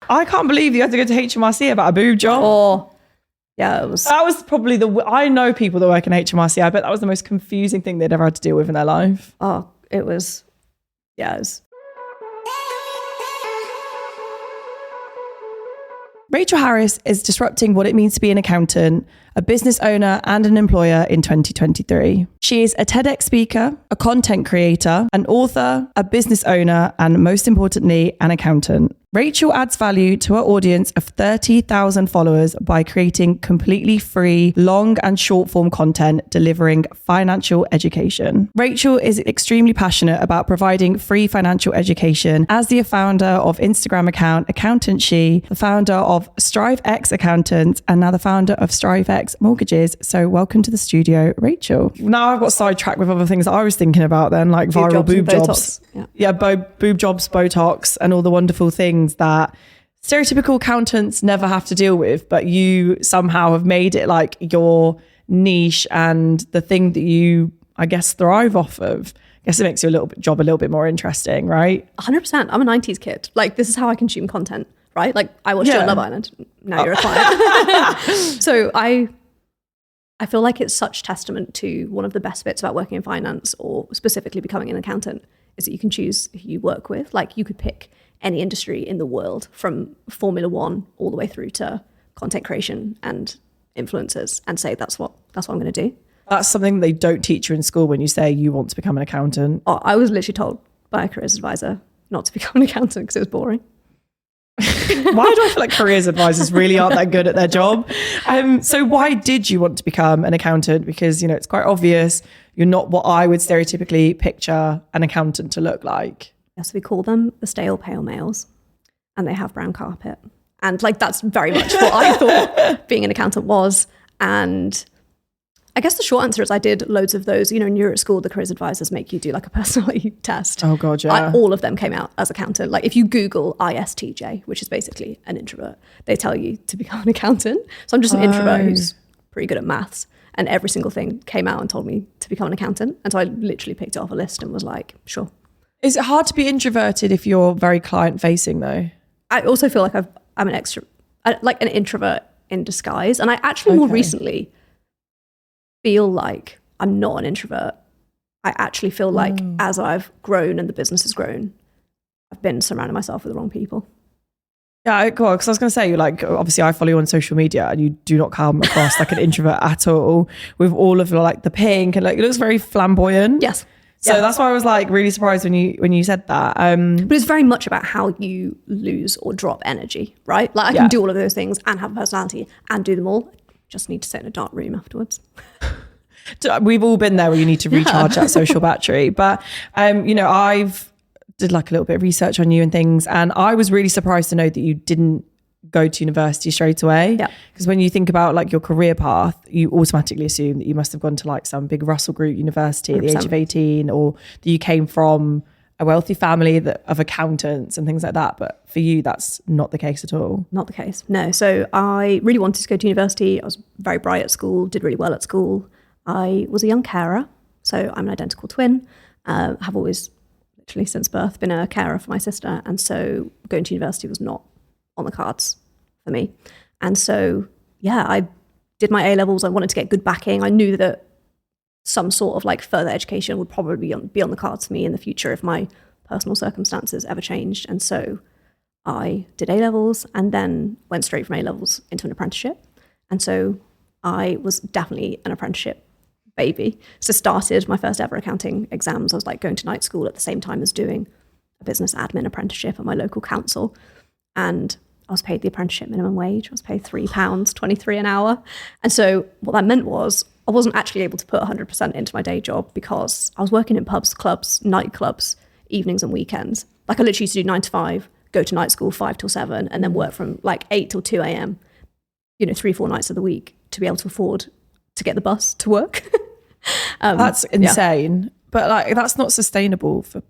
I can't believe you had to go to HMRC about a boob job. Or, yeah, it was. That was probably I know people that work in HMRC. I bet that was the most confusing thing they'd ever had to deal with in their life. Oh, it was. Yeah, it was. Rachel Harris is disrupting what it means to be an accountant, a business owner and an employer in 2023. She is a TEDx speaker, a content creator, an author, a business owner, and most importantly, an accountant. Rachel adds value to her audience of 30,000 followers by creating completely free, long and short form content delivering financial education. Rachel is extremely passionate about providing free financial education as the founder of Instagram account Accountant She, the founder of Strive X Accountants, and now the founder of Strive X Mortgages. So welcome to the studio, Rachel. Now I've got sidetracked with other things that I was thinking about then, like viral boob jobs. Yeah, boob jobs, Botox, and all the wonderful things that stereotypical accountants never have to deal with, but you somehow have made it like your niche and the thing that you, I guess, thrive off of. I guess it makes your job a little bit more interesting, right? 100%. I'm a 90s kid. Like, this is how I consume content, right? Like, I watched you on Love Island. Now you're a client. So I feel like it's such testament to one of the best bits about working in finance, or specifically becoming an accountant, is that you can choose who you work with. Like, you could pick any industry in the world, from Formula One all the way through to content creation and influencers, and say that's what I'm going to do. That's something they don't teach you in school when you say you want to become an accountant. Oh, I was literally told by a careers advisor not to become an accountant because it was boring. Why do I feel like careers advisors really aren't that good at their job? So why did you want to become an accountant? Because, you know, it's quite obvious you're not what I would stereotypically picture an accountant to look like. Yes, we call them the stale pale males, and they have brown carpet. And like, that's very much what I thought being an accountant was. And I guess the short answer is I did loads of those. You know, when you're at school, the careers advisors make you do like a personality test. Oh God, yeah. All of them came out as accountant. Like, if you Google ISTJ, which is basically an introvert, they tell you to become an accountant. So I'm just an introvert who's pretty good at maths. And every single thing came out and told me to become an accountant. And so I literally picked it off a list and was like, sure. Is it hard to be introverted if you're very client facing though? I also feel like I'm an introvert in disguise. And I actually more recently feel like I'm not an introvert. I actually feel like as I've grown and the business has grown, I've been surrounding myself with the wrong people. Yeah, cool. Because I was going to say, like, obviously I follow you on social media and you do not come across like an introvert at all, with all of like the pink and like, it looks very flamboyant. Yes. So that's why I was like really surprised when you said that. But it's very much about how you lose or drop energy, right? Like, I can do all of those things and have a personality and do them all. Just need to sit in a dark room afterwards. We've all been there where you need to recharge that social battery. But, you know, I've did like a little bit of research on you and things. And I was really surprised to know that you didn't go to university straight away. Yeah. Because when you think about like your career path, you automatically assume that you must have gone to like some big Russell Group university at the age of 18, or that you came from a wealthy family of accountants and things like that. But for you, that's not the case at all. Not the case. No. So I really wanted to go to university. I was very bright at school, did really well at school. I was a young carer. So I'm an identical twin. Have always, literally since birth, been a carer for my sister. And so going to university was not on the cards for me. And so, yeah, I did my A-levels. I wanted to get good backing. I knew that some sort of like further education would probably be on the cards for me in the future if my personal circumstances ever changed. And so I did A-levels and then went straight from A-levels into an apprenticeship. And so I was definitely an apprenticeship baby. So started my first ever accounting exams. I was like going to night school at the same time as doing a business admin apprenticeship at my local council. And I was paid the apprenticeship minimum wage. I was paid £3.23 an hour. And so what that meant was I wasn't actually able to put 100% into my day job because I was working in pubs, clubs, nightclubs, evenings and weekends. Like, I literally used to do 9 to 5, go to night school 5 till 7, and then work from like 8 till 2 a.m, 3-4 nights of the week to be able to afford to get the bus to work. That's insane. Yeah. But like, that's not sustainable for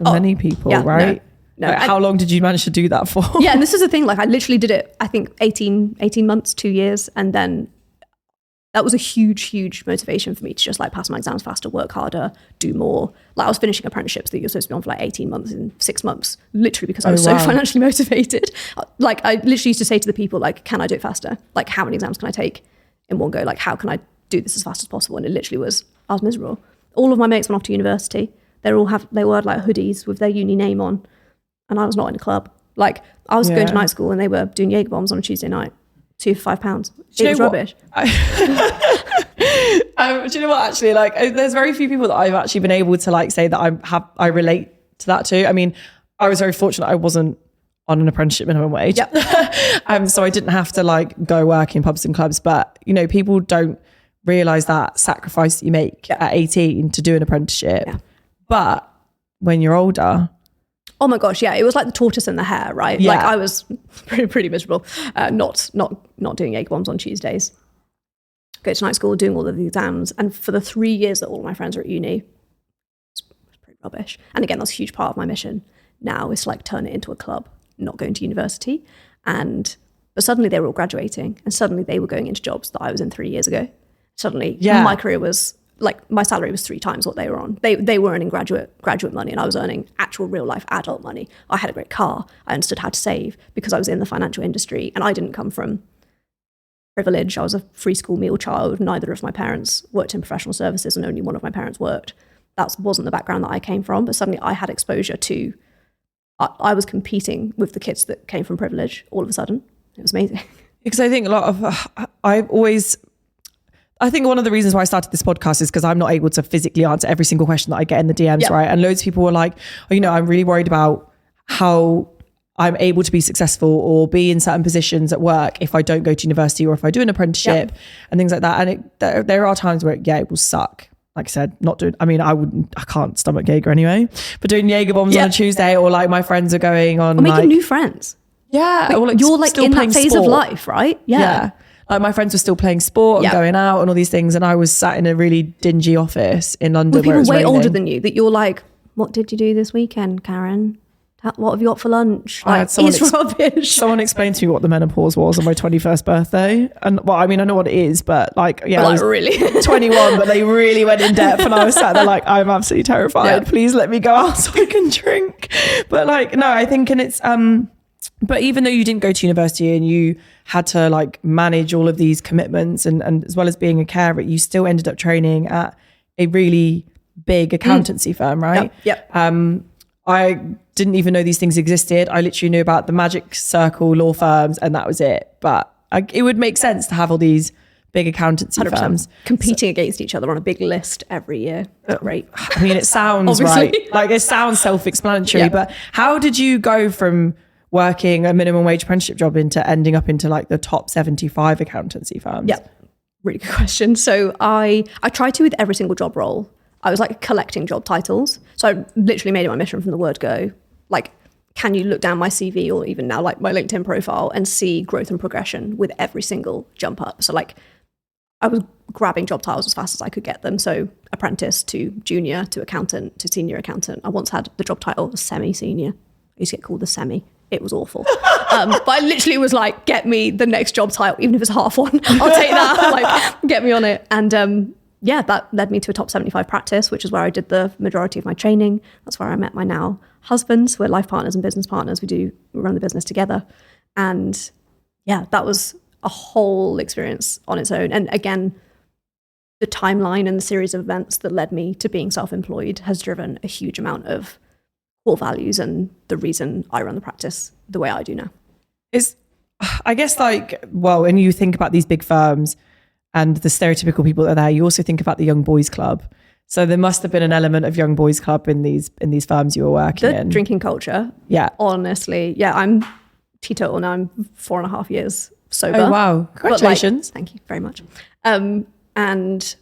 many people, right? No, like, how long did you manage to do that for? Yeah, and this is the thing. Like, I literally did it, I think 18 months, 2 years. And then that was a huge motivation for me to just like pass my exams faster, work harder, do more. Like I was finishing apprenticeships that you're supposed to be on for like 18 months in 6 months, literally because I was so financially motivated. Like I literally used to say to the people, like, can I do it faster? Like how many exams can I take in one go? Like how can I do this as fast as possible? And it literally was, I was miserable. All of my mates went off to university. They all had like hoodies with their uni name on, and I was not in a club. Like I was going to night school and they were doing Jaeger bombs on a Tuesday night. 2 for £5. It was rubbish. Do you know what? Actually, like, there's very few people that I've actually been able to like say that I relate to that too. I mean, I was very fortunate. I wasn't on an apprenticeship minimum wage, so I didn't have to like go work in pubs and clubs. But you know, people don't realize that sacrifice that you make at 18 to do an apprenticeship. Yeah. But when you're older. Oh my gosh, yeah, it was like the tortoise and the hare, right? Yeah. Like I was pretty miserable, not doing Jaeger bombs on Tuesdays. Go to night school, doing all of the exams, and for the 3 years that all of my friends were at uni, it's pretty rubbish. And again, that's a huge part of my mission now is to like turn it into a club, not going to university. But suddenly they were all graduating, and suddenly they were going into jobs that I was in 3 years ago. Suddenly, my career was. Like my salary was 3 times what they were on. They were earning graduate money, and I was earning actual real life adult money. I had a great car. I understood how to save because I was in the financial industry, and I didn't come from privilege. I was a free school meal child. Neither of my parents worked in professional services, and only one of my parents worked. That wasn't the background that I came from, but suddenly I had exposure to, I was competing with the kids that came from privilege all of a sudden. It was amazing. Because I think I think one of the reasons why I started this podcast is because I'm not able to physically answer every single question that I get in the DMs, right? And loads of people were like, oh, you know, I'm really worried about how I'm able to be successful or be in certain positions at work if I don't go to university or if I do an apprenticeship and things like that. And there are times where, it will suck. Like I said, I can't stomach Jaeger anyway, but doing Jaeger bombs on a Tuesday, or like my friends are going on, or making new friends. Yeah. Or like you're like in that phase of life, right? Yeah. Like my friends were still playing sport and going out and all these things, and I was sat in a really dingy office in London. With people way older than you, that you're like, what did you do this weekend, Karen? What have you got for lunch? Like, it's rubbish. Someone explained to me what the menopause was on my 21st birthday. And well, I mean, I know what it is, but like, I was really 21, but they really went in depth, and I was sat there like, I'm absolutely terrified. Please let me go out so I can drink. But like, no, I think, and it's, but even though you didn't go to university and you had to like manage all of these commitments and as well as being a carer, you still ended up training at a really big accountancy firm, right? Yep. I didn't even know these things existed. I literally knew about the Magic Circle law firms, and that was it. But it would make sense to have all these big accountancy firms competing against each other on a big list every year. Great. I mean, it sounds right. Like it sounds self-explanatory, but how did you go from working a minimum wage apprenticeship job into ending up into like the top 75 accountancy firms? Yeah, really good question. So I tried to with every single job role. I was like collecting job titles. So I literally made it my mission from the word go. Like, can you look down my CV or even now like my LinkedIn profile and see growth and progression with every single jump up? So like I was grabbing job titles as fast as I could get them. So apprentice to junior to accountant to senior accountant. I once had the job title semi-senior. I used to get called the semi. It was awful. But I literally was like, get me the next job title, even if it's half one, I'll take that. Like, get me on it. And that led me to a top 75 practice, which is where I did the majority of my training. That's where I met my now husband. We're life partners and business partners. We run the business together. And that was a whole experience on its own. And again, the timeline and the series of events that led me to being self-employed has driven a huge amount of core values and the reason I run the practice the way I do now. I guess like, well, when you think about these big firms and the stereotypical people that are there, you also think about the young boys club. So there must have been an element of young boys club in these firms you were working in. The drinking culture. Yeah. Honestly. Yeah. I'm teetotal now. I'm 4.5 years sober. Oh, wow. Congratulations. Thank you very much. And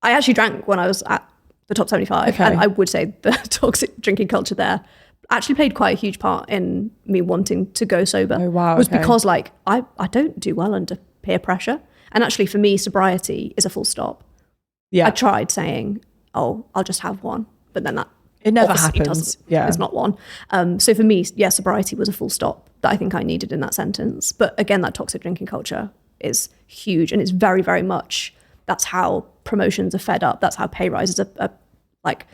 I actually drank when I was at the top 75. Okay. And I would say the toxic drinking culture there actually played quite a huge part in me wanting to go sober. Oh, wow. It was because like, I don't do well under peer pressure. And actually for me, sobriety is a full stop. Yeah. I tried saying, oh, I'll just have one. But then it never happens. Yeah. It's not one. So for me, sobriety was a full stop that I think I needed in that sentence. But again, that toxic drinking culture is huge. And it's very, very much that's how promotions are fed up. That's how pay rises are like,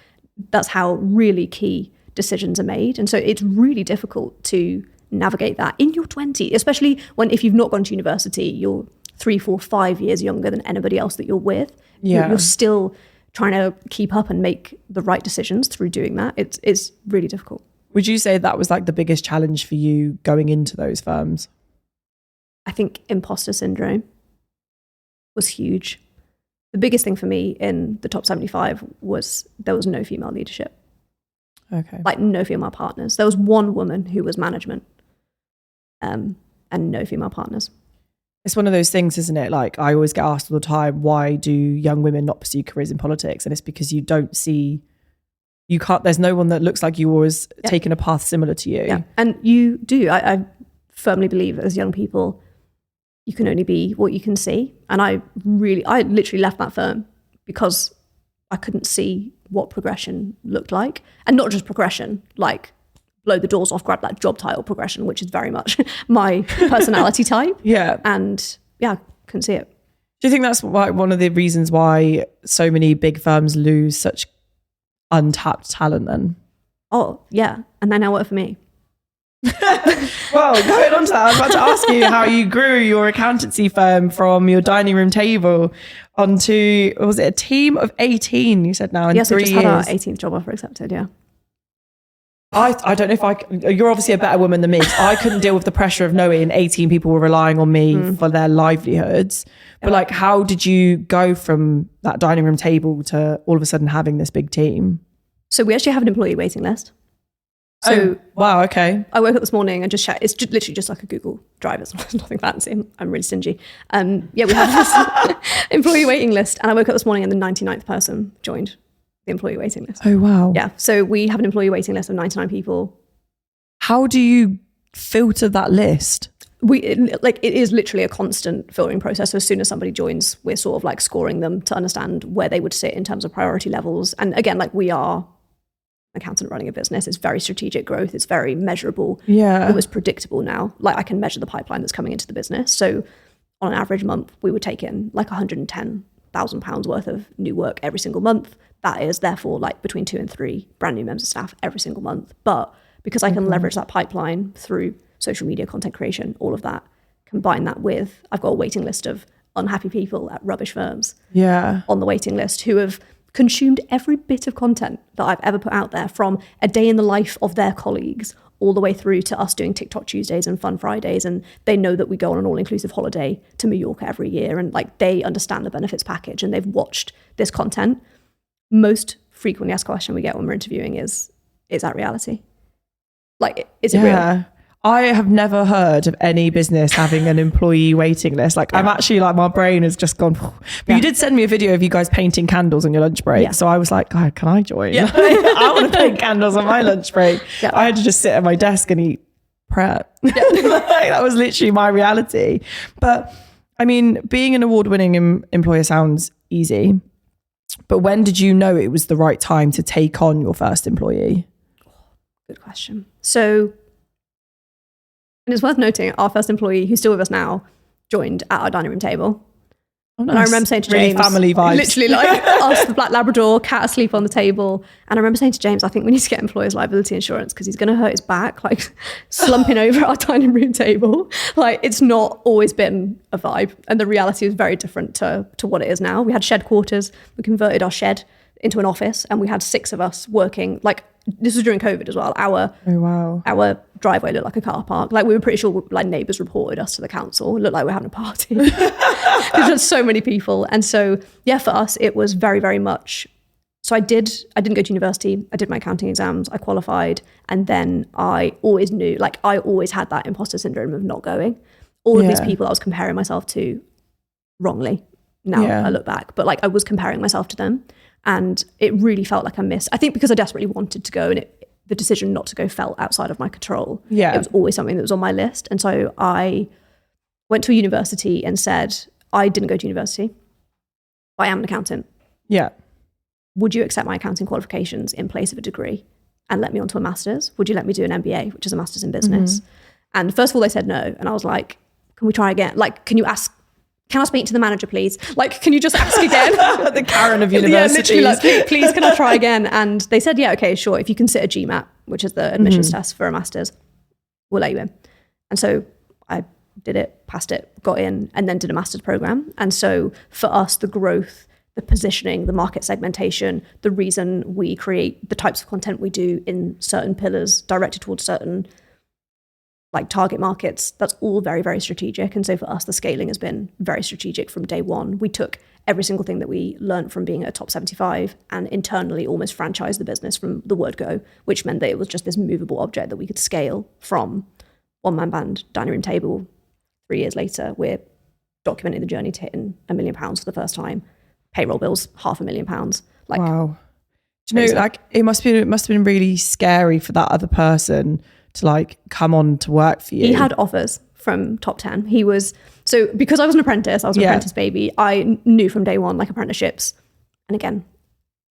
that's how really key decisions are made. And so it's really difficult to navigate that in your 20s, especially if you've not gone to university, you're 3, 4, 5 years younger than anybody else that you're with. You're still trying to keep up and make the right decisions through doing that. It's really difficult. Would you say that was like the biggest challenge for you going into those firms? I think imposter syndrome was huge. The biggest thing for me in the top 75 was there was no female leadership. Okay. Like no female partners. There was one woman who was management, and no female partners. It's one of those things, isn't it? Like I always get asked all the time, why do young women not pursue careers in politics? And it's because there's no one that looks like you or is taking a path similar to you. Yeah. And you do. I firmly believe as young people, you can only be what you can see. And I literally left that firm because I couldn't see what progression looked like. And not just progression, like blow the doors off, grab that job title progression, which is very much my personality type. Yeah. And couldn't see it. Do you think that's one of the reasons why so many big firms lose such untapped talent then? Oh, yeah. And they now work for me. Well, going on to that, I was about to ask you how you grew your accountancy firm from your dining room table onto, was it a team of 18 you said now in 3 years? Yes, we just had our 18th job offer accepted, yeah. I don't know if you're obviously a better woman than me. I couldn't deal with the pressure of knowing 18 people were relying on me for their livelihoods. But like, how did you go from that dining room table to all of a sudden having this big team? So we actually have an employee waiting list. So wow, okay. I woke up this morning and just it's literally just like a Google Drive. It's nothing fancy. I'm really stingy. We have this employee waiting list, and I woke up this morning and the 99th person joined the employee waiting list. Oh wow. Yeah. So we have an employee waiting list of 99 people. How do you filter that list? It is literally a constant filtering process. So as soon as somebody joins, we're sort of like scoring them to understand where they would sit in terms of priority levels. And again, like we are accountant running a business. It's very strategic growth. It's very measurable. Yeah. Almost predictable now. Like I can measure the pipeline that's coming into the business. So on an average month, we would take in like £110,000 worth of new work every single month. That is therefore like between 2 and 3 brand new members of staff every single month. But because I can leverage that pipeline through social media, content creation, all of that, combine that with, I've got a waiting list of unhappy people at rubbish firms on the waiting list who have consumed every bit of content that I've ever put out there, from a day in the life of their colleagues all the way through to us doing TikTok Tuesdays and Fun Fridays. And they know that we go on an all-inclusive holiday to Mallorca every year. And like they understand the benefits package and they've watched this content. Most frequently asked question we get when we're interviewing is that reality? Like, is it real? I have never heard of any business having an employee waiting list. Like I'm actually like, my brain has just gone. But you did send me a video of you guys painting candles on your lunch break. Yeah. So I was like, God, can I join? Yeah. I want to paint candles on my lunch break. Yeah. I had to just sit at my desk and eat prep. Yeah. That was literally my reality. But I mean, being an award-winning employer sounds easy. But when did you know it was the right time to take on your first employee? Good question. So, and it's worth noting, our first employee, who's still with us now, joined at our dining room table. Oh, nice. And I remember saying to James, family vibes. Literally like us, the black Labrador, cat asleep on the table. And I remember saying to James, I think we need to get employers liability insurance because he's going to hurt his back, like slumping over our dining room table. Like it's not always been a vibe. And the reality is very different to what it is now. We had shed quarters. We converted our shed into an office and we had 6 of us working. Like this was during COVID as well. Our driveway looked like a car park. Like we were pretty sure like neighbours reported us to the council. It looked like we were having a party. There's just so many people. And so yeah, for us it was very, very much. So I didn't go to university. I did my accounting exams. I qualified. And then I always knew, like I always had that imposter syndrome of not going. All of these people I was comparing myself to wrongly. Now I look back, but like I was comparing myself to them. And it really felt like I missed. I think because I desperately wanted to go and the decision not to go felt outside of my control. Yeah. It was always something that was on my list. And so I went to a university and said, I didn't go to university. I am an accountant. Yeah. Would you accept my accounting qualifications in place of a degree and let me onto a master's? Would you let me do an MBA, which is a master's in business? Mm-hmm. And first of all, they said no. And I was like, can we try again? Like, can you ask can I speak to the manager, please? Like, can you just ask again? The Karen of universities. Yeah, literally, like, please, can I try again? And they said, yeah, okay, sure. If you can sit a GMAT, which is the admissions test for a master's, we'll let you in. And so I did it, passed it, got in, and then did a master's program. And so for us, the growth, the positioning, the market segmentation, the reason we create the types of content we do in certain pillars directed towards certain like target markets, that's all very, very strategic. And so for us, the scaling has been very strategic from day one. We took every single thing that we learned from being at a top 75 and internally almost franchised the business from the word go, which meant that it was just this movable object that we could scale from one-man band, dining room table. 3 years later, we're documenting the journey to hitting £1 million for the first time. Payroll bills, £500,000. Like, wow. Do you know, like it must have been really scary for that other person to like come on to work for you. He had offers from top 10. He was, so because I was an apprentice, I was an apprentice baby, I knew from day one, like apprenticeships, and again,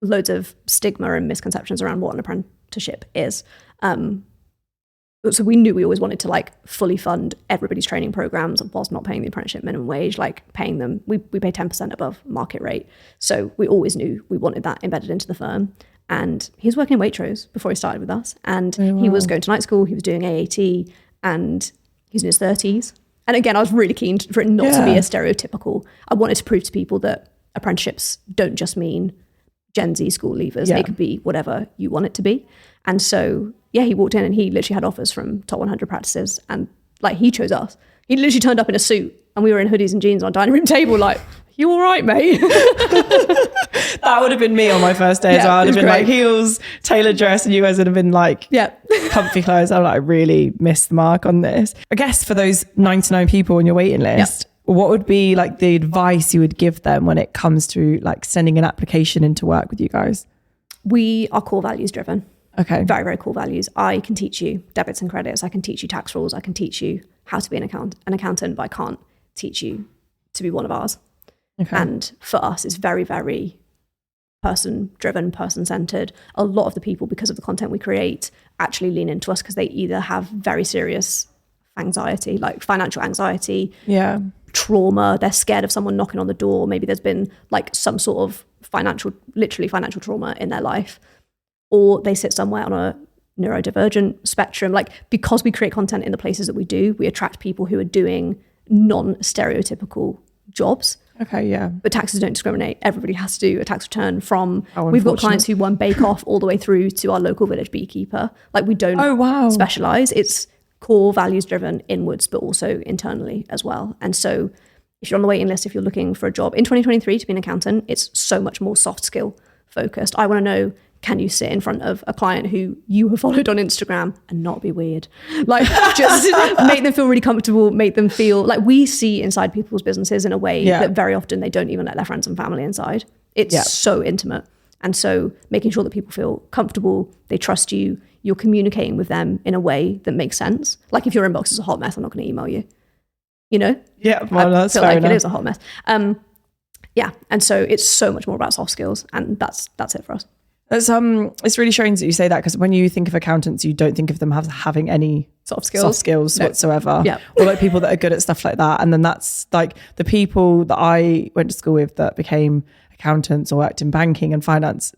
loads of stigma and misconceptions around what an apprenticeship is. So we knew we always wanted to like fully fund everybody's training programs whilst not paying the apprenticeship minimum wage, like paying them, we pay 10% above market rate. So we always knew we wanted that embedded into the firm. And he was working in Waitrose before he started with us. And he was going to night school, he was doing AAT, and he's in his 30s. And again, I was really keen for it not to be a stereotypical. I wanted to prove to people that apprenticeships don't just mean Gen Z school leavers. They could be whatever you want it to be. And so, yeah, he walked in and he literally had offers from top 100 practices. And like, he chose us. He literally turned up in a suit and we were in hoodies and jeans on a dining room table like, you all right, mate? That would have been me on my first day as well. I'd have been like heels, tailored dress, and you guys would have been like comfy clothes. I'm like, I really missed the mark on this. I guess for those 99 people on your waiting list, what would be like the advice you would give them when it comes to like sending an application into work with you guys? We are core values driven. Okay. Very, very core values. I can teach you debits and credits. I can teach you tax rules. I can teach you how to be an accountant, but I can't teach you to be one of ours. Okay. And for us, it's very, very person-driven, person-centered. A lot of the people, because of the content we create, actually lean into us because they either have very serious anxiety, like financial anxiety, trauma. They're scared of someone knocking on the door. Maybe there's been like some sort of literally financial trauma in their life. Or they sit somewhere on a neurodivergent spectrum. Like, because we create content in the places that we do, we attract people who are doing non-stereotypical jobs. Okay, yeah. But taxes don't discriminate. Everybody has to do a tax return from, we've got clients who won Bake Off all the way through to our local village beekeeper. Like, we don't specialize. It's core values driven inwards, but also internally as well. And so if you're on the waiting list, if you're looking for a job in 2023 to be an accountant, it's so much more soft skill focused. I want to know, can you sit in front of a client who you have followed on Instagram and not be weird? Like, just make them feel really comfortable, make them feel like we see inside people's businesses in a way that very often they don't even let their friends and family inside. It's so intimate. And so making sure that people feel comfortable, they trust you, you're communicating with them in a way that makes sense. Like, if your inbox is a hot mess, I'm not going to email you, you know? Yeah, well, that's fair enough. It is a hot mess. And so it's so much more about soft skills, and that's it for us. It's really strange that you say that, because when you think of accountants, you don't think of them having any soft skills whatsoever. Yeah. Or like people that are good at stuff like that. And then that's like the people that I went to school with that became accountants or worked in banking and finance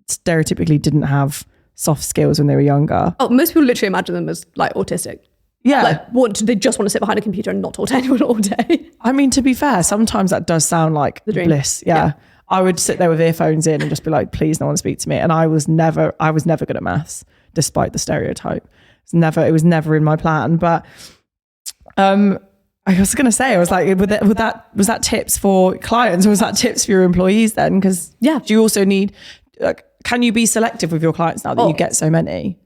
stereotypically didn't have soft skills when they were younger. Oh, most people literally imagine them as like autistic. Yeah. Like, they just want to sit behind a computer and not talk to anyone all day. I mean, to be fair, sometimes that does sound like the dream. Bliss. Yeah. I would sit there with earphones in and just be like, please, no one speak to me. And I was never good at maths, despite the stereotype. It was never in my plan. But I was going to say, I was like, was that tips for clients, or was that tips for your employees then? Because do you also need, can you be selective with your clients now that you get so many?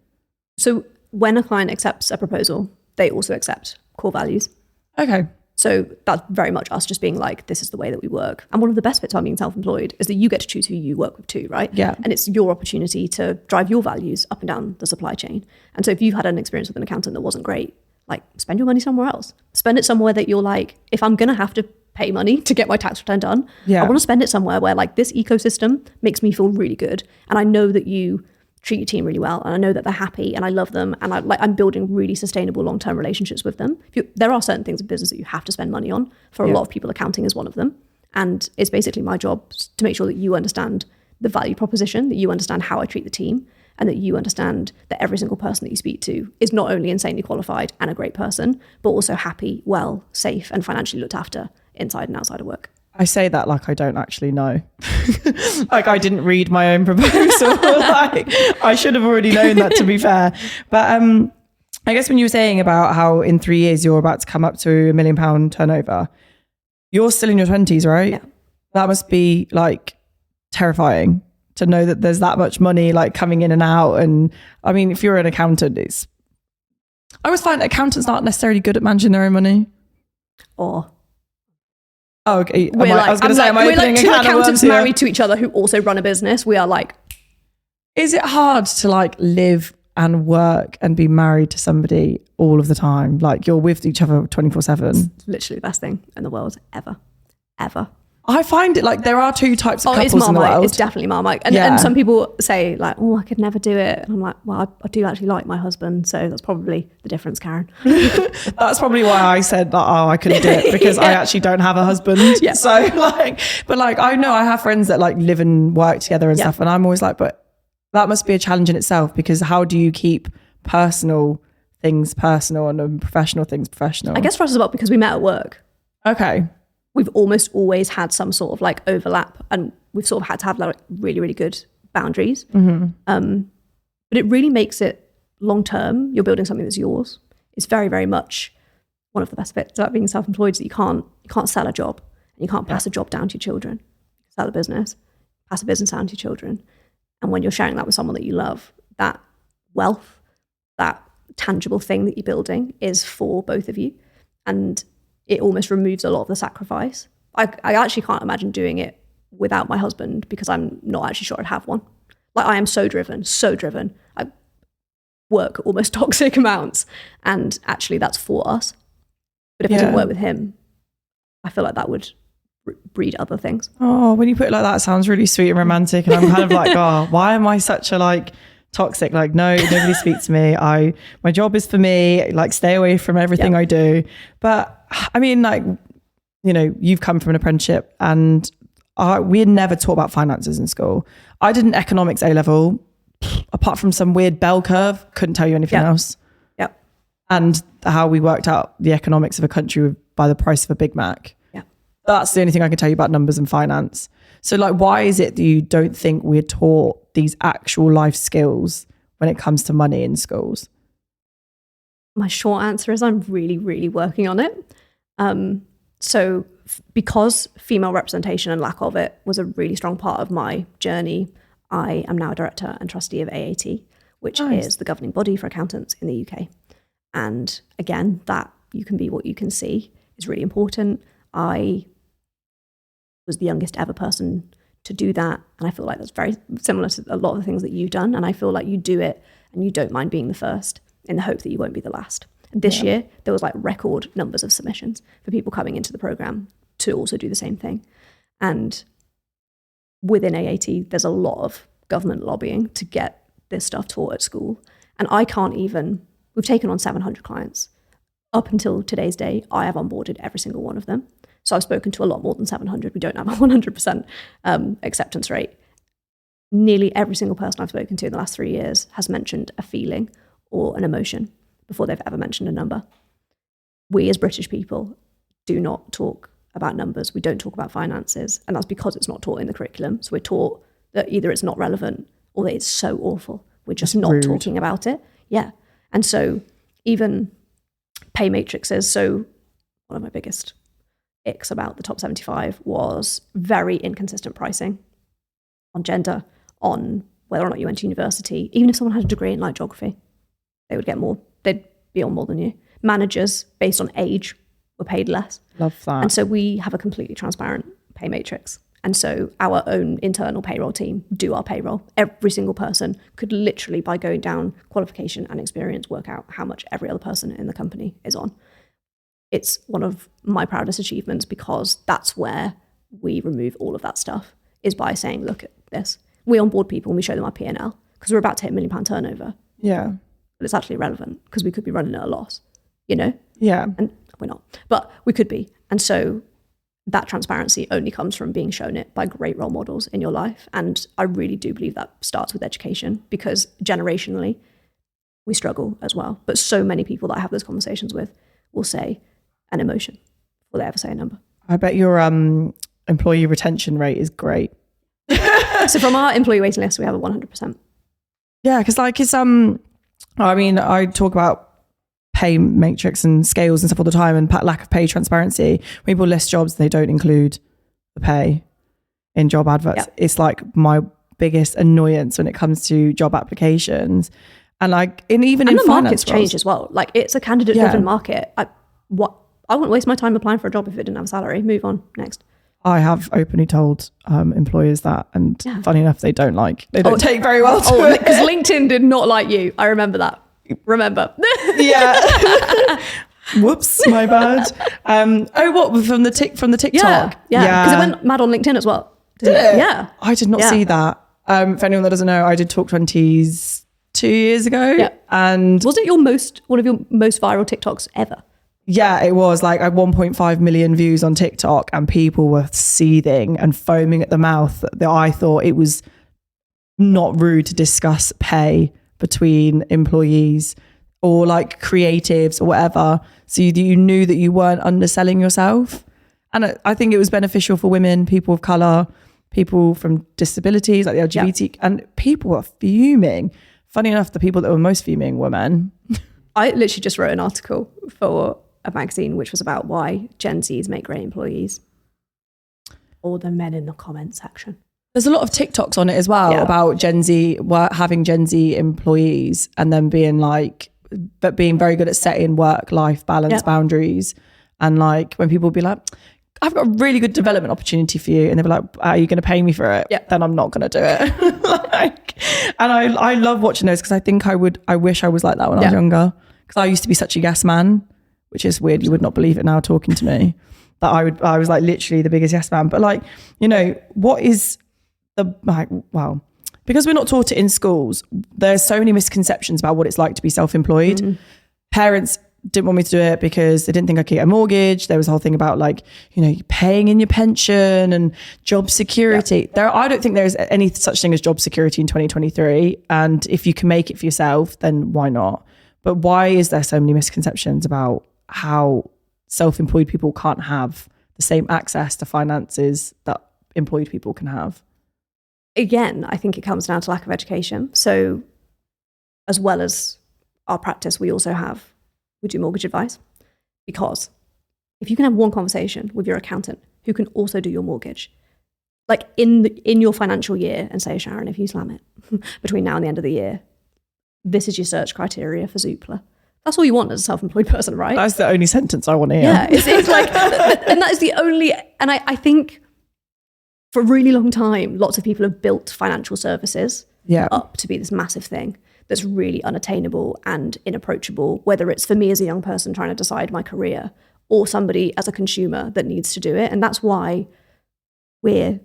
So when a client accepts a proposal, they also accept core values. Okay. So that's very much us just being like, this is the way that we work. And one of the best bits about being self-employed is that you get to choose who you work with too, right? Yeah. And it's your opportunity to drive your values up and down the supply chain. And so if you've had an experience with an accountant that wasn't great, like, spend your money somewhere else. Spend it somewhere that you're like, if I'm going to have to pay money to get my tax return done, I want to spend it somewhere where like this ecosystem makes me feel really good. And I know that you treat your team really well, and I know that they're happy and I love them, and I'm building really sustainable long-term relationships with them. There are certain things in business that you have to spend money on. For a lot of people, accounting is one of them. And it's basically my job to make sure that you understand the value proposition, that you understand how I treat the team, and that you understand that every single person that you speak to is not only insanely qualified and a great person, but also happy, well, safe, and financially looked after inside and outside of work. I say that like I don't actually know. Like I didn't read my own proposal. Like I should have already known that, to be fair. But I guess when you were saying about how in 3 years you're about to come up to £1 million turnover, you're still in your 20s, right? Yeah. That must be like terrifying to know that there's that much money like coming in and out. And I mean, if you're an accountant, I always find accountants aren't necessarily good at managing their own money. Or oh, okay. we're like two accountants married to each other who also run a business. We are like, is it hard to like live and work and be married to somebody all of the time? Like you're with each other 24/7. It's literally the best thing in the world ever. I find it like there are two types of couples it's Marmite. in the world. It's definitely Marmite. And some people say like, oh, I could never do it. And I'm like, well, I do actually like my husband. So that's probably the difference, Karen. That's probably why I said that, oh, I couldn't do it, because I actually don't have a husband. Yeah. So like, but like, I know I have friends that like live and work together and stuff. And I'm always like, but that must be a challenge in itself, because how do you keep personal things personal and professional things professional? I guess for us as well, because we met at work. Okay. We've almost always had some sort of like overlap, and we've sort of had to have like really, really good boundaries. Mm-hmm. But it really makes it long term. You're building something that's yours. It's very, very much one of the best bits about being self-employed is that you can't sell a job, and you can't pass a job down to your children. Sell a business, pass a business down to your children. And when you're sharing that with someone that you love, that wealth, that tangible thing that you're building is for both of you. And it almost removes a lot of the sacrifice. I actually can't imagine doing it without my husband, because I'm not actually sure I'd have one. Like I am so driven. I work almost toxic amounts, and actually that's for us. But if I didn't work with him, I feel like that would breed other things. Oh, when you put it like that, it sounds really sweet and romantic. And I'm kind of like, oh, why am I such a like toxic? Like, no, nobody speaks to me. My job is for me. Like, stay away from everything I do. But I mean, like, you know, you've come from an apprenticeship, and we had never taught about finances in school. I did an economics A-level, apart from some weird bell curve, couldn't tell you anything else. Yep. And how we worked out the economics of a country by the price of a Big Mac. Yeah. That's the only thing I can tell you about numbers and finance. So like, why is it that you don't think we're taught these actual life skills when it comes to money in schools? My short answer is I'm really, really working on it. So because female representation and lack of it was a really strong part of my journey, I am now a director and trustee of AAT, which is the governing body for accountants in the UK. And again, that you can be what you can see is really important. I was the youngest ever person to do that. And I feel like that's very similar to a lot of the things that you've done. And I feel like you do it and you don't mind being the first, in the hope that you won't be the last. And this year, there was like record numbers of submissions for people coming into the program to also do the same thing. And within AAT, there's a lot of government lobbying to get this stuff taught at school. And we've taken on 700 clients. Up until today's day, I have onboarded every single one of them. So I've spoken to a lot more than 700. We don't have a 100% acceptance rate. Nearly every single person I've spoken to in the last 3 years has mentioned a feeling or an emotion before they've ever mentioned a number. We as British people do not talk about numbers. We don't talk about finances. And that's because it's not taught in the curriculum. So we're taught that either it's not relevant or that it's so awful. We're just not talking about it. Yeah. And so even pay matrices. So one of my biggest icks about the top 75 was very inconsistent pricing on gender, on whether or not you went to university. Even if someone had a degree in like geography, they would get more. They'd be on more than you. Managers, based on age, were paid less. Love that. And so we have a completely transparent pay matrix. And so our own internal payroll team do our payroll. Every single person could literally, by going down qualification and experience, work out how much every other person in the company is on. It's one of my proudest achievements, because that's where we remove all of that stuff, is by saying, look at this. We onboard people and we show them our P&L. because we're about to hit £1 million turnover. Yeah. But it's actually irrelevant because we could be running at a loss, you know? Yeah. And we're not, but we could be. And so that transparency only comes from being shown it by great role models in your life. And I really do believe that starts with education, because generationally we struggle as well. But so many people that I have those conversations with will say an emotion before they ever say a number. I bet your employee retention rate is great. So from our employee waiting list, we have a 100%. Yeah, because like it's I mean, I talk about pay matrix and scales and stuff all the time, and lack of pay transparency. When people list jobs, they don't include the pay in job adverts. Yep. It's like my biggest annoyance when it comes to job applications. And like, even in the finance market's roles, changed as well. Like, it's a candidate-driven market. I wouldn't waste my time applying for a job if it didn't have a salary. Move on, next. I have openly told employers that, and funny enough, they don't take very well to it. Because LinkedIn did not like you. I remember that. Yeah. Whoops, my bad. What from the TikTok? Yeah. Because it went mad on LinkedIn as well. Did it? Yeah. I did not see that. For anyone that doesn't know, I did Talk 20s 2 years ago. Yeah. And wasn't one of your most viral TikToks ever? Yeah, it was. Like, I had 1.5 million views on TikTok, and people were seething and foaming at the mouth that I thought it was not rude to discuss pay between employees or like creatives or whatever. So you knew that you weren't underselling yourself. And I think it was beneficial for women, people of colour, people from disabilities, like the LGBT, and people were fuming. Funny enough, the people that were most fuming were men. I literally just wrote an article for a magazine which was about why Gen Zs make great employees. All the men in the comment section. There's a lot of TikToks on it as well about Gen Z, having Gen Z employees and then being like, but being very good at setting work-life balance boundaries. And like when people be like, I've got a really good development opportunity for you. And they'll be like, are you going to pay me for it? Yeah. Then I'm not going to do it. And I love watching those, because I think I wish I was like that when I was younger. Because I used to be such a yes man, which is weird. You would not believe it now talking to me. That I was like literally the biggest yes man. But like, you know, what is because we're not taught it in schools, there's so many misconceptions about what it's like to be self-employed. Mm-hmm. Parents didn't want me to do it because they didn't think I could get a mortgage. There was a whole thing about like, you know, paying in your pension and job security. I don't think there's any such thing as job security in 2023. And if you can make it for yourself, then why not? But why is there so many misconceptions about how self-employed people can't have the same access to finances that employed people can have? Again, I think it comes down to lack of education. So as well as our practice, we do mortgage advice, because if you can have one conversation with your accountant who can also do your mortgage, like in your financial year, and say, Sharon, if you slam it between now and the end of the year, this is your search criteria for Zoopla. That's all you want as a self-employed person, right? That's the only sentence I want to hear. Yeah, it's like, and that is the only, and I think for a really long time, lots of people have built financial services up to be this massive thing that's really unattainable and inapproachable, whether it's for me as a young person trying to decide my career or somebody as a consumer that needs to do it. And that's why we're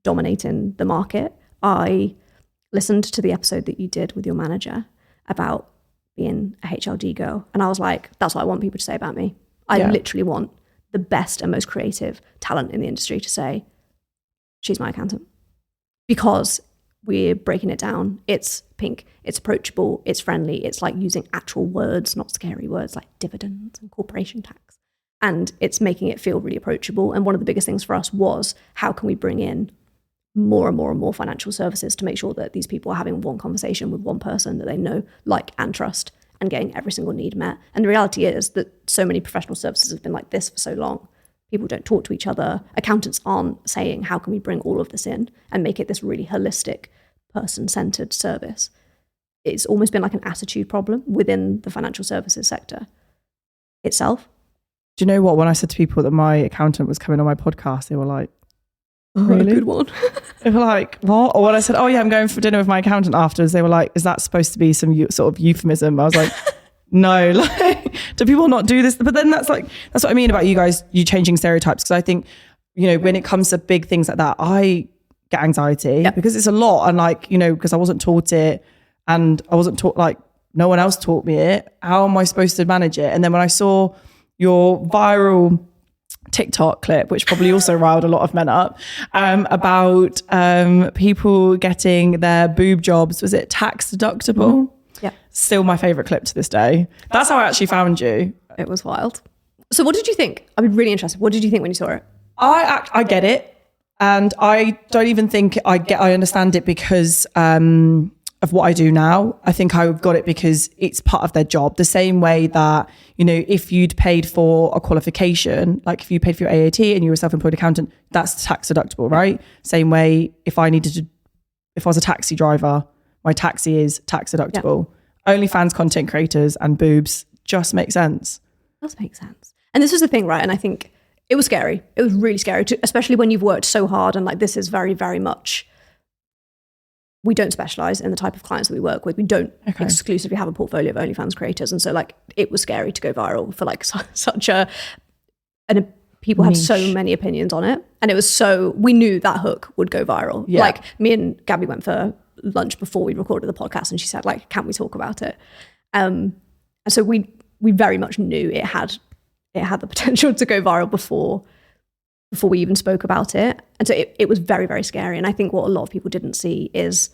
dominating the market. I listened to the episode that you did with your manager about being a HLD girl. And I was like, that's what I want people to say about me. I literally want the best and most creative talent in the industry to say, she's my accountant. Because we're breaking it down. It's pink, it's approachable, it's friendly. It's like using actual words, not scary words like dividends and corporation tax. And it's making it feel really approachable. And one of the biggest things for us was, how can we bring in more and more and more financial services to make sure that these people are having one conversation with one person that they know, like, and trust, and getting every single need met. And the reality is that so many professional services have been like this for so long. People don't talk to each other. Accountants aren't saying, how can we bring all of this in and make it this really holistic, person-centered service? It's almost been like an attitude problem within the financial services sector itself. Do you know what? When I said to people that my accountant was coming on my podcast, they were like, really? Good one. They were like, what? Or when I said, oh yeah, I'm going for dinner with my accountant afterwards, they were like, is that supposed to be some sort of euphemism? I was like, no, like, do people not do this? But then that's what I mean about you guys, you changing stereotypes. Because I think, you know, when it comes to big things like that, I get anxiety because it's a lot. And like, because I wasn't taught it and I wasn't taught, like no one else taught me it. How am I supposed to manage it? And then when I saw your viral TikTok clip, which probably also riled a lot of men up, about people getting their boob jobs, was it tax deductible? Yeah. Still my favorite clip to this day. That's how I actually found you. It was wild. So what did you think? I'm really interested. What did you think when you saw it? I get it. And I don't even think I understand it because of what I do now. I think I got it because it's part of their job. The same way that, if you'd paid for a qualification, like if you paid for your AAT and you were a self-employed accountant, that's tax deductible, right? Same way if I was a taxi driver, my taxi is tax deductible. Yeah. OnlyFans content creators and boobs just make sense. It does make sense. And this was the thing, right? And I think it was scary. It was really scary, especially when you've worked so hard and like this is very, very much, we don't specialize in the type of clients that we work with. We don't exclusively have a portfolio of OnlyFans creators. And so like, it was scary to go viral for like such and people had so many opinions on it. And it was we knew that hook would go viral. Yeah. Like me and Gabby went for lunch before we recorded the podcast and she said like, can we talk about it? And so we very much knew it had the potential to go viral before we even spoke about it. And so it was very, very scary. And I think what a lot of people didn't see is,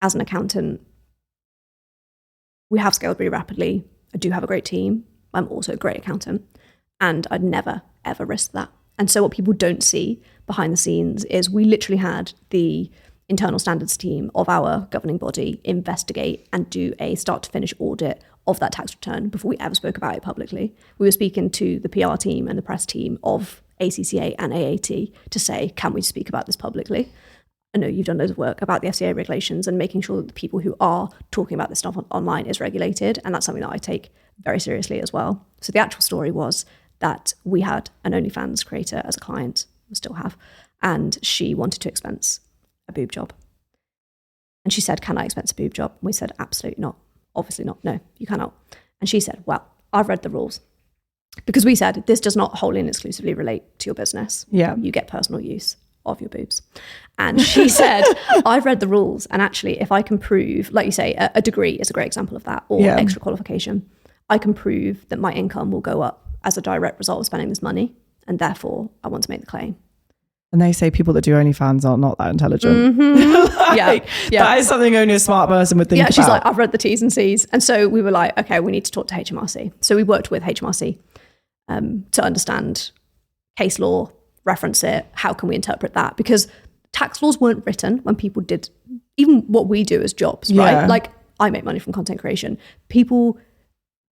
as an accountant, we have scaled really rapidly. I do have a great team. I'm also a great accountant. And I'd never, ever risk that. And so what people don't see behind the scenes is we literally had the internal standards team of our governing body investigate and do a start to finish audit of that tax return before we ever spoke about it publicly. We were speaking to the PR team and the press team of ACCA and AAT to say, can we speak about this publicly? I know you've done loads of work about the FCA regulations and making sure that the people who are talking about this stuff online is regulated. And that's something that I take very seriously as well. So the actual story was that we had an OnlyFans creator as a client, we still have, and she wanted to expense a boob job. And she said, can I expense a boob job? And we said, absolutely not. Obviously not. No, you cannot. And she said, well, I've read the rules. Because we said, this does not wholly and exclusively relate to your business. Yeah. You get personal use of your boobs. And she said, I've read the rules. And actually, if I can prove, like you say, a degree is a great example of that, or extra qualification, I can prove that my income will go up as a direct result of spending this money. And therefore, I want to make the claim. And they say people that do OnlyFans are not that intelligent. Mm-hmm. That is something only a smart person would think about. Yeah, she's like, I've read the T's and C's. And so we were like, okay, we need to talk to HMRC. So we worked with HMRC to understand case law, reference it, how can we interpret that? Because tax laws weren't written when people did, even what we do as jobs, right? Like I make money from content creation. People,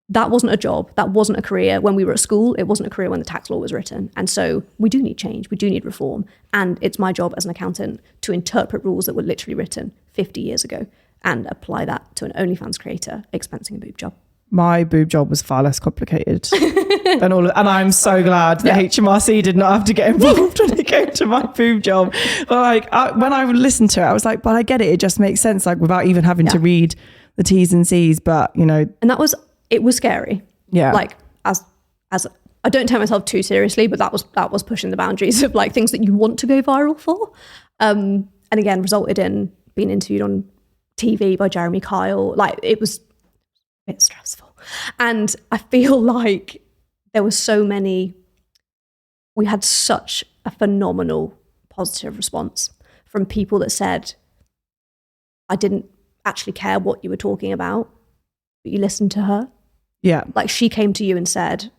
that wasn't a job, that wasn't a career when we were at school, it wasn't a career when the tax law was written. And so we do need change, we do need reform. And it's my job as an accountant to interpret rules that were literally written 50 years ago and apply that to an OnlyFans creator expensing a boob job. My boob job was far less complicated than all of, and I'm so glad that HMRC did not have to get involved when it came to my boob job. But like when I listened to it, I was like, but I get it. It just makes sense, like without even having to read the T's and C's. But and it was scary. Yeah. Like as I don't take myself too seriously, but that was pushing the boundaries of like things that you want to go viral for. And again, resulted in being interviewed on TV by Jeremy Kyle. Like it was a bit stressful. And I feel like there were we had such a phenomenal positive response from people that said, I didn't actually care what you were talking about, but you listened to her. Yeah. Like she came to you and said,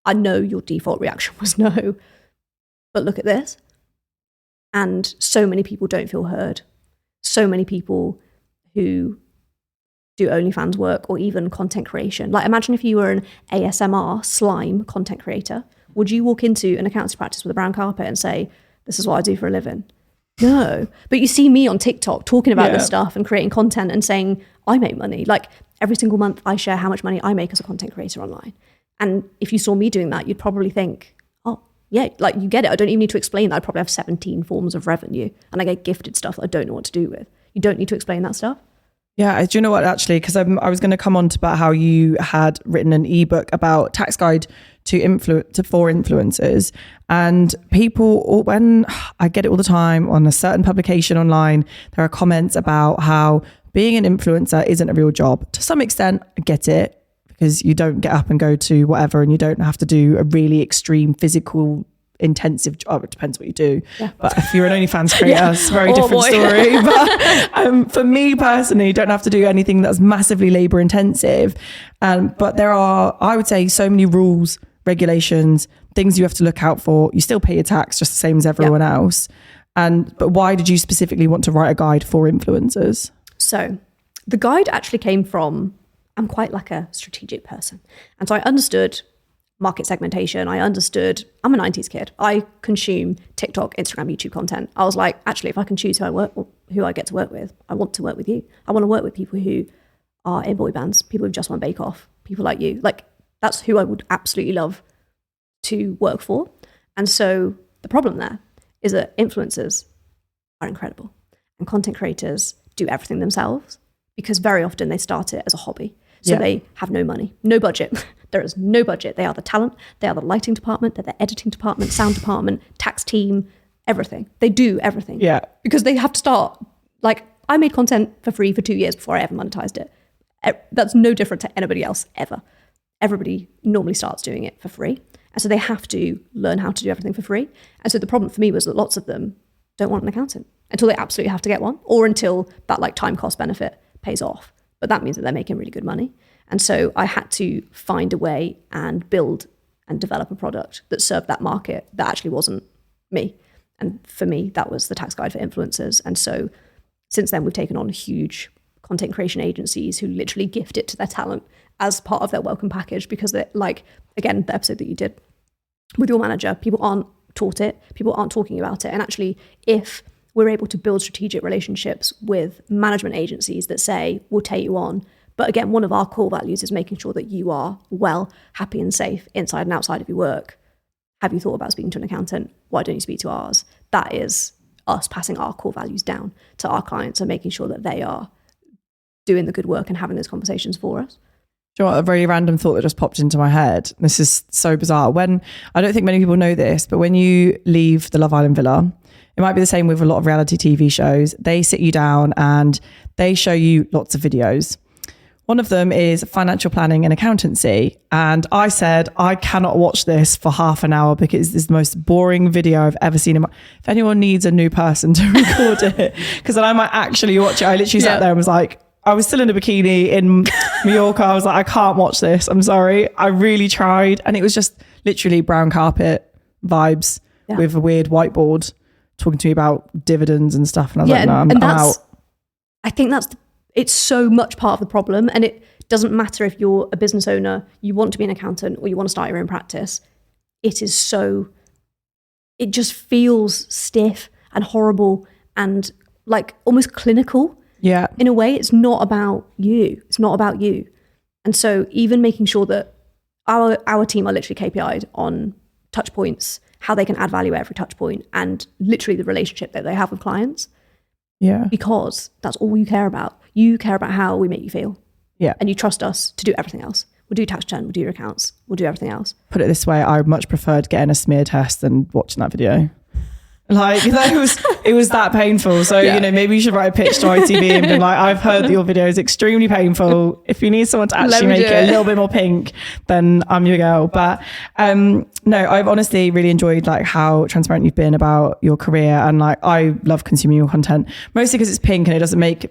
I know your default reaction was no, but look at this. And so many people don't feel heard. So many people who do OnlyFans work or even content creation. Like imagine if you were an ASMR slime content creator, would you walk into an accountancy practice with a brown carpet and say, this is what I do for a living? No. But you see me on TikTok talking about this stuff and creating content and saying, I make money. Like every single month I share how much money I make as a content creator online. And if you saw me doing that, you'd probably think, oh yeah, like you get it. I don't even need to explain that. I probably have 17 forms of revenue and I get gifted stuff that I don't know what to do with. You don't need to explain that stuff. Yeah, do you know what actually, because I was going to come on to about how you had written an ebook about tax guide for influencers, and people, when I get it all the time on a certain publication online, there are comments about how being an influencer isn't a real job. To some extent, I get it, because you don't get up and go to whatever, and you don't have to do a really extreme physical intensive job. It depends what you do. Yeah. But if you're an OnlyFans creator, it's a very different story. But for me personally, you don't have to do anything that's massively labor intensive. But there are, I would say, so many rules, regulations, things you have to look out for. You still pay your tax just the same as everyone else. But why did you specifically want to write a guide for influencers? So the guide actually came from, I'm quite like a strategic person. And so I understood market segmentation. I'm a 90s kid. I consume TikTok, Instagram, YouTube content. I was like, actually, if I can choose who I get to work with, I want to work with you. I want to work with people who are in boy bands, people who just won Bake Off, people like you. Like, that's who I would absolutely love to work for. And so the problem there is that influencers are incredible, and content creators do everything themselves, because very often they start it as a hobby. So they have no money, no budget. There is no budget. They are the talent. They are the lighting department. They're the editing department, sound department, tax team, everything. They do everything. Yeah. Because they have to start, like, I made content for free for 2 years before I ever monetized it. That's no different to anybody else ever. Everybody normally starts doing it for free. And so they have to learn how to do everything for free. And so the problem for me was that lots of them don't want an accountant until they absolutely have to get one, or until that like time cost benefit pays off. But that means that they're making really good money. And so I had to find a way and build and develop a product that served that market that actually wasn't me. And for me, that was the tax guide for influencers. And so since then, we've taken on huge content creation agencies who literally gift it to their talent as part of their welcome package, because they're like, again, the episode that you did with your manager, people aren't taught it, people aren't talking about it. And actually, if we're able to build strategic relationships with management agencies that say, we'll take you on. But again, one of our core values is making sure that you are well, happy and safe inside and outside of your work. Have you thought about speaking to an accountant? Why don't you speak to ours? That is us passing our core values down to our clients and making sure that they are doing the good work and having those conversations for us. Do you know what, a very random thought that just popped into my head? This is so bizarre. When, I don't think many people know this, but when you leave the Love Island villa, it might be the same with a lot of reality TV shows. They sit you down and they show you lots of videos. One of them is financial planning and accountancy. And I said, I cannot watch this for half an hour because it's the most boring video I've ever seen. If anyone needs a new person to record it, because then I might actually watch it. I literally sat there and was like, I was still in a bikini in Mallorca. I was like, I can't watch this. I'm sorry. I really tried. And it was just literally brown carpet vibes with a weird whiteboard talking to me about dividends and stuff. And I was like, no, I'm out. I think it's so much part of the problem. And it doesn't matter if you're a business owner, you want to be an accountant, or you want to start your own practice. It just feels stiff and horrible and like almost clinical. Yeah. In a way, it's not about you. It's not about you. And so even making sure that our team are literally KPI'd on touch points, how they can add value at every touch point, and literally the relationship that they have with clients. Yeah. Because that's all you care about. You care about how we make you feel. Yeah. And you trust us to do everything else. We'll do tax return, we'll do your accounts, we'll do everything else. Put it this way, I much preferred getting a smear test than watching that video. Like, it was that painful. So, you know, maybe you should write a pitch to ITV and be like, I've heard that your video is extremely painful. If you need someone to actually make it a little bit more pink, then I'm your girl. But no, I've honestly really enjoyed like how transparent you've been about your career. And like, I love consuming your content, mostly because it's pink and it doesn't make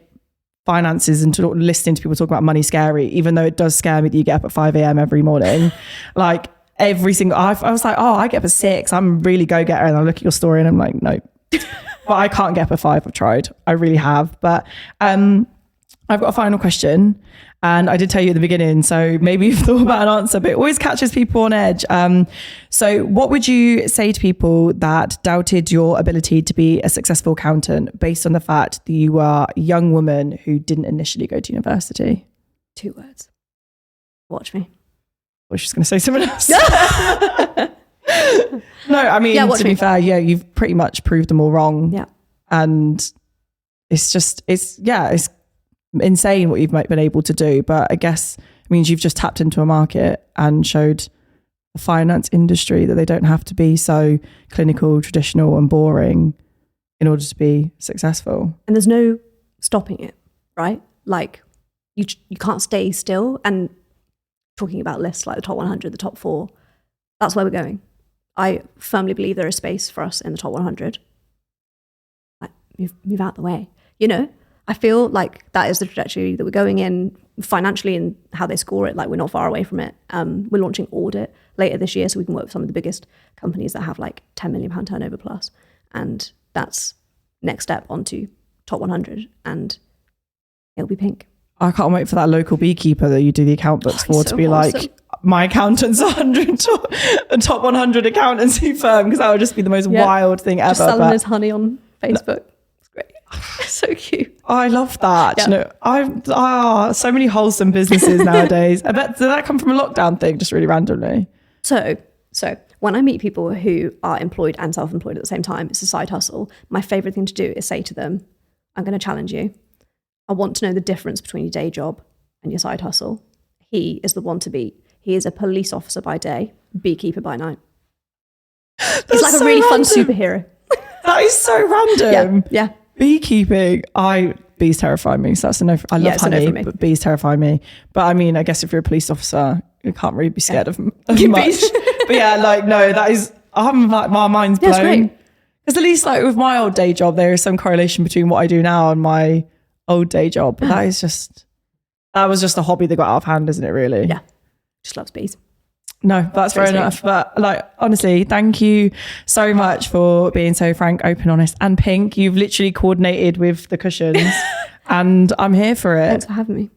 finances and listening to people talk about money scary, even though it does scare me that you get up at 5 a.m. every morning. Like, every single, I was like, oh, I get up at 6. I'm really go-getter. And I look at your story and I'm like, no, but I can't get up at 5. I've tried. I really have. But I've got a final question. And I did tell you at the beginning, so maybe you've thought about an answer, but it always catches people on edge. So what would you say to people that doubted your ability to be a successful accountant based on the fact that you are a young woman who didn't initially go to university? 2 words. Watch me. I was just going to say something else. No, I mean, to be fair, you've pretty much proved them all wrong. Yeah. And it's insane what you've been able to do. But I guess it means you've just tapped into a market and showed the finance industry, that they don't have to be so clinical, traditional and boring in order to be successful. And there's no stopping it, right? Like you can't stay still. And talking about lists like the top 100, the top 4, that's where we're going. I firmly believe there is space for us in the top 100. Like, move out the way. You know, I feel like that is the trajectory that we're going in financially, and how they score it. Like, we're not far away from it. We're launching audit later this year, so we can work with some of the biggest companies that have like £10 million turnover plus. And that's next step onto top 100, and it'll be pink. I can't wait for that local beekeeper that you do the account books for to be awesome. Like, my accountant's a top 100 accountancy firm, because that would just be the most wild thing ever. Just selling his honey on Facebook. It's great. So cute. I love that. Yeah. You know, so many wholesome businesses nowadays. I bet, did that come from a lockdown thing, just really randomly? So when I meet people who are employed and self-employed at the same time, it's a side hustle. My favorite thing to do is say to them, I'm going to challenge you. I want to know the difference between your day job and your side hustle. He is the one to beat. He is a police officer by day, beekeeper by night. He's like a really fun superhero. That is so random. Yeah. Beekeeping. Bees terrify me. So that's a no. I love honey, but bees terrify me. But I mean, I guess if you're a police officer, you can't really be scared of much. But yeah, like, no, that is, I'm like, my mind's blown. Because at least like with my old day job, there is some correlation between what I do now and my old day job. But that was just a hobby that got out of hand, isn't it, really? Yeah. Just loves bees. No, that's fair enough. But like, honestly, thank you so much for being so frank, open, honest, and pink. You've literally coordinated with the cushions and I'm here for it. Thanks for having me.